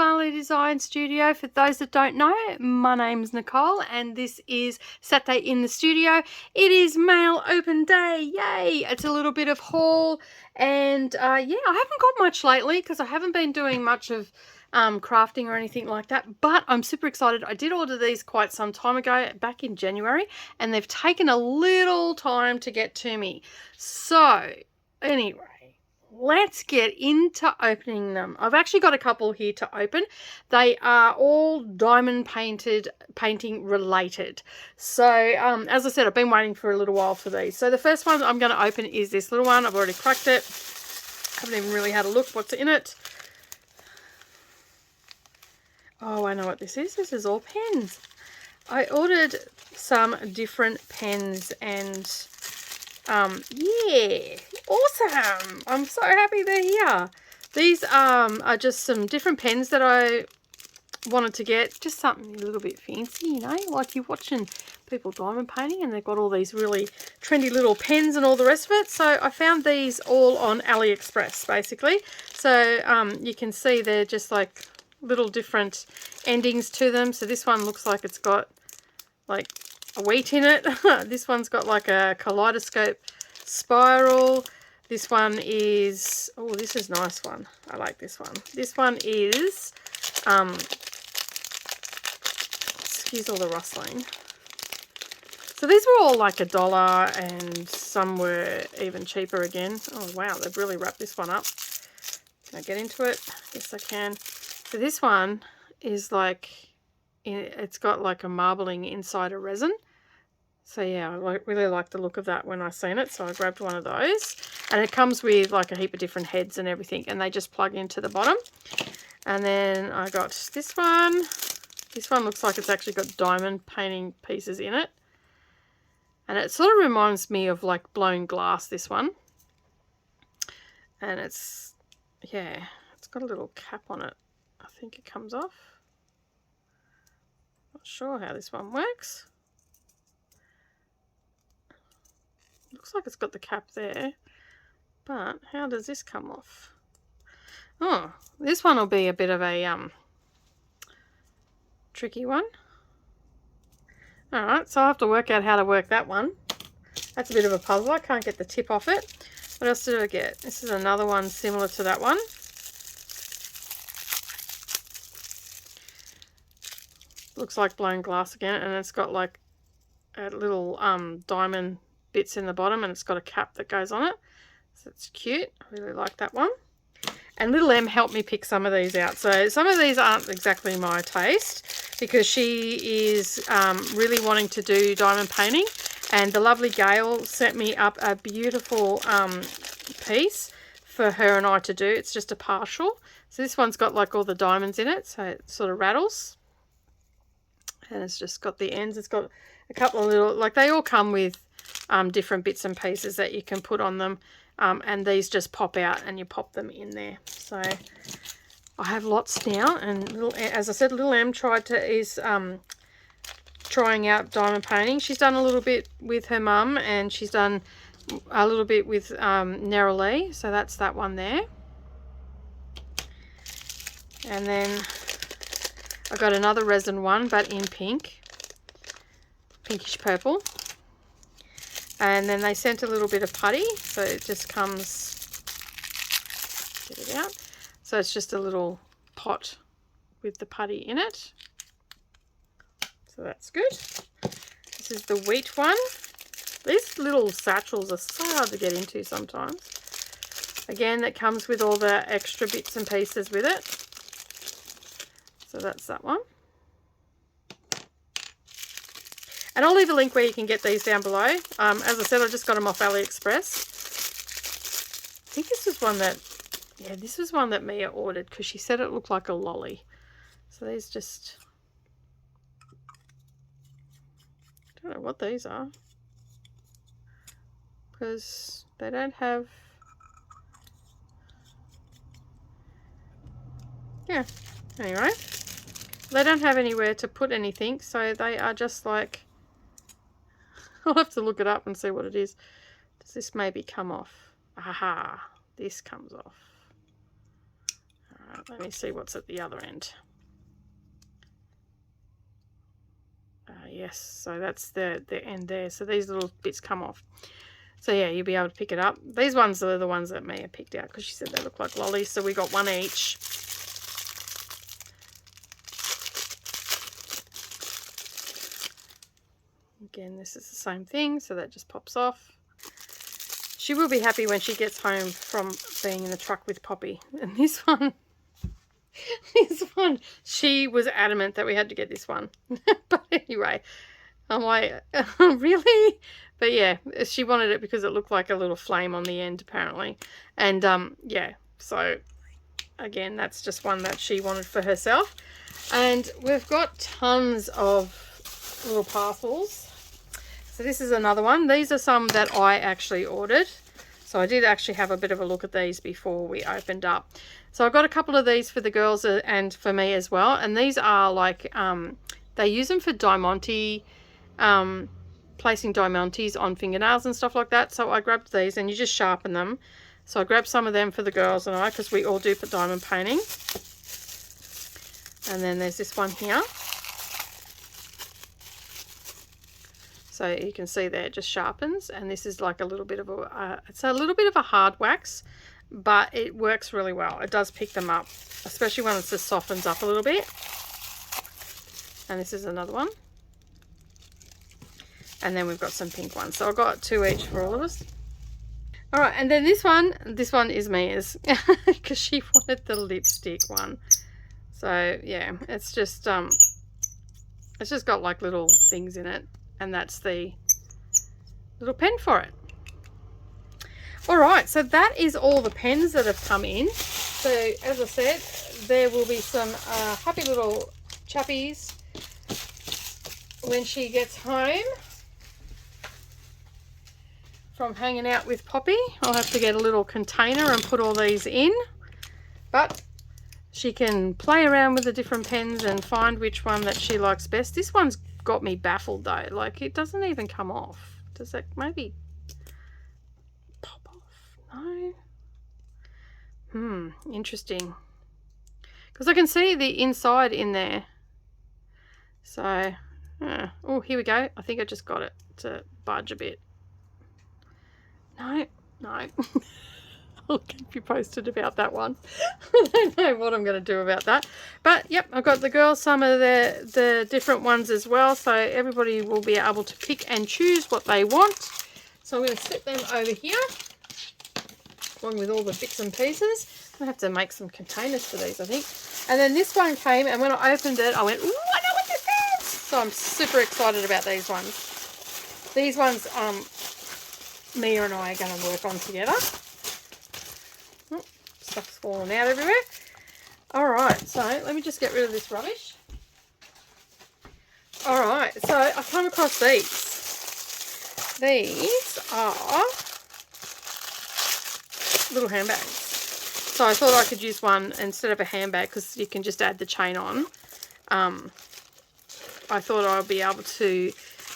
Darvanalee Designs Studio. For those that don't know, my name's Nicole and this is Saturday in the studio. It is mail open day, yay! It's a little bit of haul and yeah, I haven't got much lately because I haven't been doing much of crafting or anything like that, but I'm super excited. I did order these quite some time ago, back in January, and they've taken a little time to get to me. So anyway, let's get into opening them. I've actually got a couple here to open. They are all diamond painting related. So as I said, I've been waiting for a little while for these. So the first one I'm going to open is this little one. I've already cracked it. Haven't even really had a look what's in it. Oh, I know what this is. This is all pens. I ordered some different pens and yeah, awesome. I'm so happy they're here. These are just some different pens that I wanted to get. Just something a little bit fancy, you know, like you're watching people diamond painting and they've got all these really trendy little pens and all the rest of it. So I found these all on AliExpress basically. So you can see they're just like little different endings to them. So this one looks like it's got like a wheat in it. This one's got like a kaleidoscope spiral. This one is, oh, this is a nice one. I like this one. This one is excuse all the rustling. So these were all like $1 and some were even cheaper again. Oh wow, they've really wrapped this one up. Can I get into it? Yes I can. So this one is like, it's got like a marbling inside a resin. So yeah, I really like the look of that when I seen it. So I grabbed one of those. And it comes with like a heap of different heads and everything. And they just plug into the bottom. And then I got this one. This one looks like it's actually got diamond painting pieces in it. And it sort of reminds me of like blown glass, this one. And it's, yeah, it's got a little cap on it. I think it comes off. Not sure how this one works. Looks like it's got the cap there. But how does this come off? Oh, this one will be a bit of a tricky one. Alright, so I'll have to work out how to work that one. That's a bit of a puzzle. I can't get the tip off it. What else did I get? This is another one similar to that one. Looks like blown glass again, and it's got like a little diamond bits in the bottom, and it's got a cap that goes on it. So it's cute. I really like that one. And little Em helped me pick some of these out. So some of these aren't exactly my taste because she is really wanting to do diamond painting. And the lovely Gail sent me up a beautiful piece for her and I to do. It's just a partial. So this one's got like all the diamonds in it. So it sort of rattles. And it's just got the ends. It's got a couple of little, like they all come with different bits and pieces that you can put on them. And these just pop out and you pop them in there. So I have lots now. And little, as I said, little Em is trying out diamond painting. She's done a little bit with her mum and she's done a little bit with Narrowlee. So that's that one there. And then I got another resin one, but in pink, pinkish purple. And then they sent a little bit of putty, so it just comes, get it out. So it's just a little pot with the putty in it. So that's good. This is the wheat one. These little satchels are so hard to get into sometimes. Again, that comes with all the extra bits and pieces with it. So that's that one. And I'll leave a link where you can get these down below. As I said, I just got them off AliExpress. I think this was one that, yeah, this was one that Mia ordered because she said it looked like a lolly. So these just, I don't know what these are. Because they don't have, yeah, anyway. They don't have anywhere to put anything, so they are just like, I'll have to look it up and see what it is. Does this maybe come off? Aha, this comes off. Right, let me see what's at the other end. Yes, so that's the end there. So these little bits come off. So yeah, you'll be able to pick it up. These ones are the ones that Mia picked out because she said they look like lollies. So we got one each. Again, this is the same thing, so that just pops off. She will be happy when she gets home from being in the truck with Poppy. And this one, she was adamant that we had to get this one. But anyway, I'm like, really? But yeah, she wanted it because it looked like a little flame on the end, apparently. And yeah, so again, that's just one that she wanted for herself. And we've got tons of little parcels. So this is another one. These are some that I actually ordered. So I did actually have a bit of a look at these before we opened up. So I got a couple of these for the girls and for me as well. And these are like, they use them for diamante, placing diamantes on fingernails and stuff like that. So I grabbed these and you just sharpen them. So I grabbed some of them for the girls and I, because we all do for diamond painting. And then there's this one here. So you can see there it just sharpens, and this is like a little bit of a, it's a little bit of a hard wax, but it works really well. It does pick them up, especially when it just softens up a little bit. And this is another one. And then we've got some pink ones. So I've got 2 each for all of us. All right, and then this one is Mia's because she wanted the lipstick one. So yeah, it's just got like little things in it. And that's the little pen for it. All right, so that is all the pens that have come in. So as I said, there will be some happy little chappies when she gets home from hanging out with Poppy. I'll have to get a little container and put all these in. But she can play around with the different pens and find which one that she likes best. This one's got me baffled though, like it doesn't even come off. Does that maybe pop off? No. Interesting, because I can see the inside in there. So oh, here we go. I think I just got it to budge a bit. No. I'll keep you posted about that one. I don't know what I'm going to do about that. But, yep, I've got the girls some of the different ones as well. So everybody will be able to pick and choose what they want. So I'm going to sit them over here, along with all the bits and pieces. I have to make some containers for these, I think. And then this one came, and when I opened it, I went, ooh, I know what this is! So I'm super excited about these ones. These ones, Mia and I are going to work on together. Stuff's falling out everywhere. Alright, so let me just get rid of this rubbish. Alright, so I come across these. These are little handbags. So I thought I could use one instead of a handbag because you can just add the chain on. I thought I'd be able to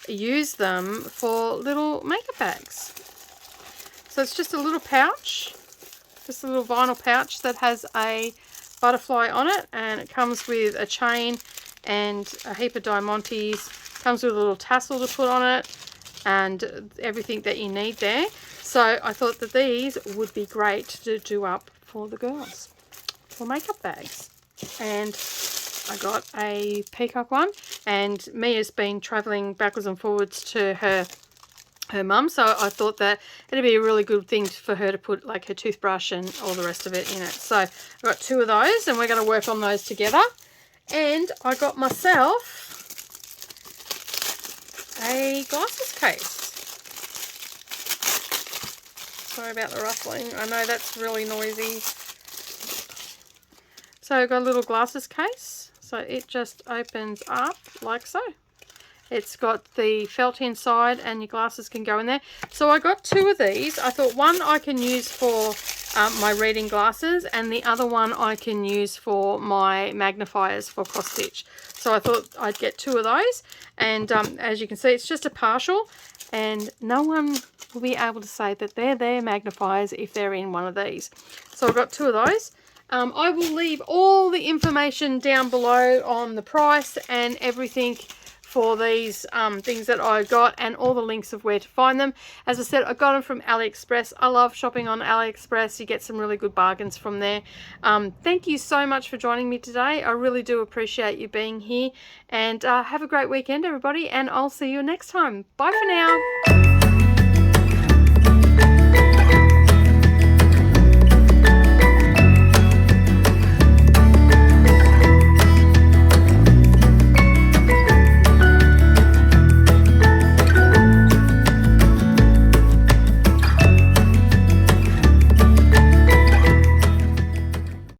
use them for little makeup bags. So it's just a little pouch. Just a little vinyl pouch that has a butterfly on it, and it comes with a chain and a heap of diamantes. Comes with a little tassel to put on it and everything that you need there. So I thought that these would be great to do up for the girls for makeup bags. And I got a peacock one, and Mia's been travelling backwards and forwards to her mum, so I thought that it'd be a really good thing for her to put like her toothbrush and all the rest of it in it. So I've got 2 of those and we're going to work on those together. And I got myself a glasses case. Sorry about the rustling, I know that's really noisy. So I've got a little glasses case, so it just opens up like so. It's got the felt inside and your glasses can go in there. So I got 2 of these. I thought one I can use for my reading glasses, and the other one I can use for my magnifiers for cross stitch. So I thought I'd get 2 of those. And as you can see, it's just a partial, and no one will be able to say that they're their magnifiers if they're in one of these. So I've got 2 of those. I will leave all the information down below on the price and everything for these things that I got, and all the links of where to find them. As I said, I got them from AliExpress. I love shopping on AliExpress. You get some really good bargains from there. Thank you so much for joining me today. I really do appreciate you being here, and have a great weekend, everybody, and I'll see you next time. Bye for now.